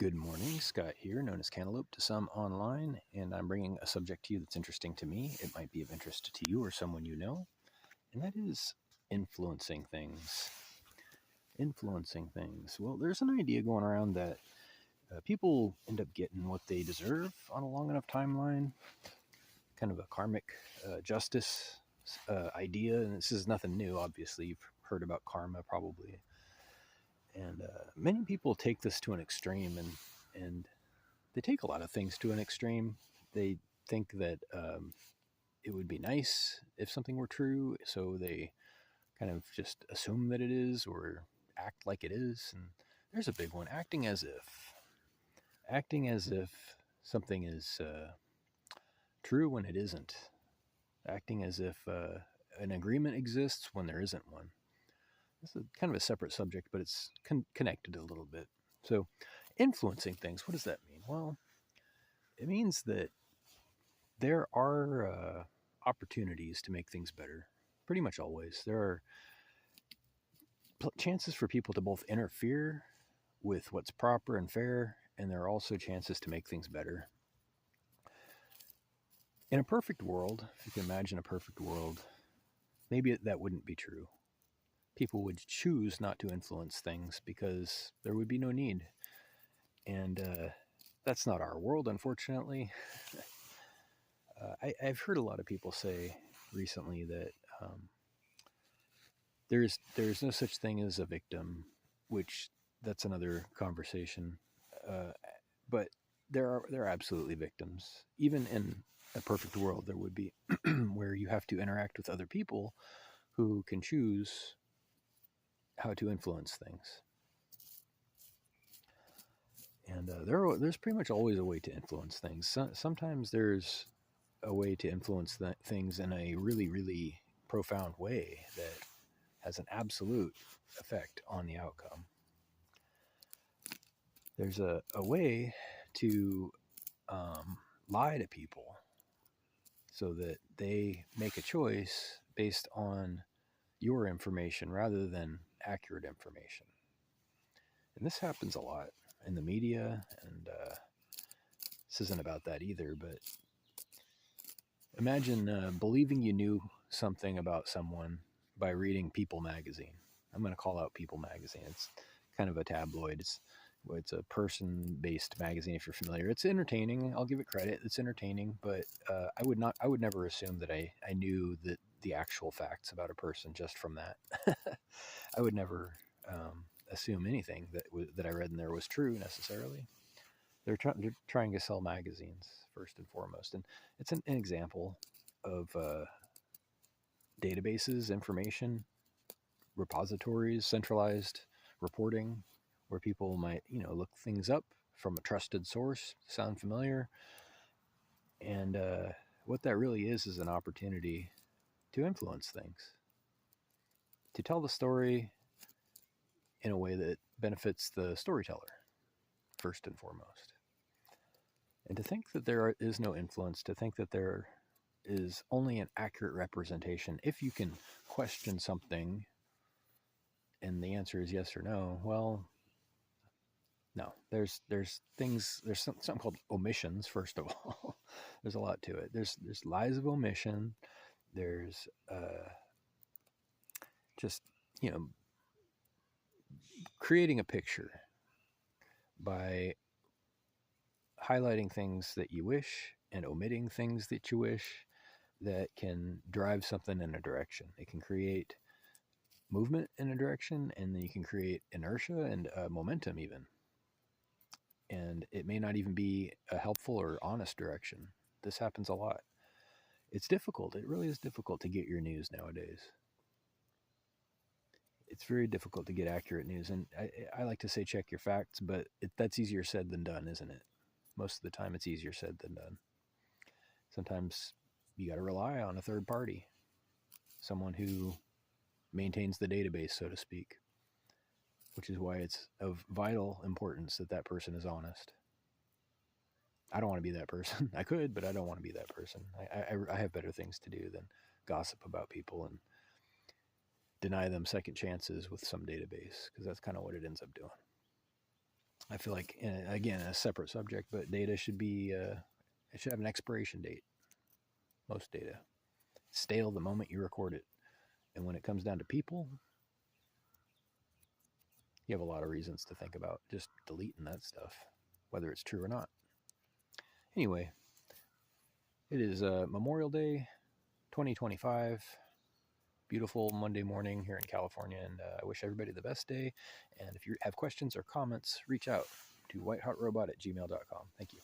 Good morning, Scott here, known as Cantaloupe to some online, and I'm bringing a subject to you that's interesting to me. It might be of interest to you or someone you know, and that is influencing things. Influencing things. Well, there's an idea going around that people end up getting what they deserve on a long enough timeline, kind of a karmic justice idea, and this is nothing new, obviously. You've heard about karma probably. And many people take this to an extreme, and they take a lot of things to an extreme. They think that it would be nice if something were true, so they kind of just assume that it is or act like it is. And there's a big one: acting as if something is true when it isn't, acting as if an agreement exists when there isn't one. This is kind of a separate subject, but it's connected a little bit. So, influencing things, what does that mean? Well, it means that there are opportunities to make things better. Pretty much always. There are chances for people to both interfere with what's proper and fair, and there are also chances to make things better. In a perfect world, if you can imagine a perfect world, maybe that wouldn't be true. People would choose not to influence things because there would be no need. And that's not our world, unfortunately. I've heard a lot of people say recently that there's no such thing as a victim, which that's another conversation. Uh, but there are absolutely victims. Even in a perfect world, there would be where you have to interact with other people who can choose how to influence things. And there's pretty much always a way to influence things. Sometimes there's a way to influence things in a really, really profound way that has an absolute effect on the outcome. There's a way to lie to people so that they make a choice based on your information rather than accurate information. And this happens a lot in the media, and this isn't about that either, but imagine believing you knew something about someone by reading People magazine. I'm going to call out People magazine. It's kind of a tabloid. It's a person-based magazine. If you're familiar, it's entertaining. I'll give it credit. It's entertaining, but I would never assume that I knew the actual facts about a person just from that. I would never assume anything that I read in there was true necessarily. They're trying to sell magazines first and foremost, and it's an example of databases, information, repositories, centralized reporting, where people might look things up from a trusted source. Sound familiar? And what that really is an opportunity to influence things, to tell the story in a way that benefits the storyteller first and foremost. And to think that there is no influence, to think that there is only an accurate representation, if you can question something and the answer is yes or no, well, no. There's things. There's something called omissions. First of all, there's a lot to it. There's lies of omission. There's just you know creating a picture by highlighting things that you wish and omitting things that you wish, that can drive something in a direction. It can create movement in a direction, and then you can create inertia and momentum even. And it may not even be a helpful or honest direction. This happens a lot. It's difficult. It really is difficult to get your news nowadays. It's very difficult to get accurate news. And I like to say check your facts, but that's easier said than done, isn't it? Most of the time, it's easier said than done. Sometimes you got to rely on a third party, someone who maintains the database, so to speak, which is why it's of vital importance that that person is honest. I don't want to be that person. I could, but I don't want to be that person. I have better things to do than gossip about people and deny them second chances with some database, because that's kind of what it ends up doing. I feel like, again, a separate subject, but data should be, it should have an expiration date. Most data. Stale the moment you record it. And when it comes down to people, you have a lot of reasons to think about just deleting that stuff, whether it's true or not. Anyway, it is Memorial Day 2025. Beautiful Monday morning here in California, and I wish everybody the best day. And if you have questions or comments, reach out to whitehotrobot@gmail.com. Thank you.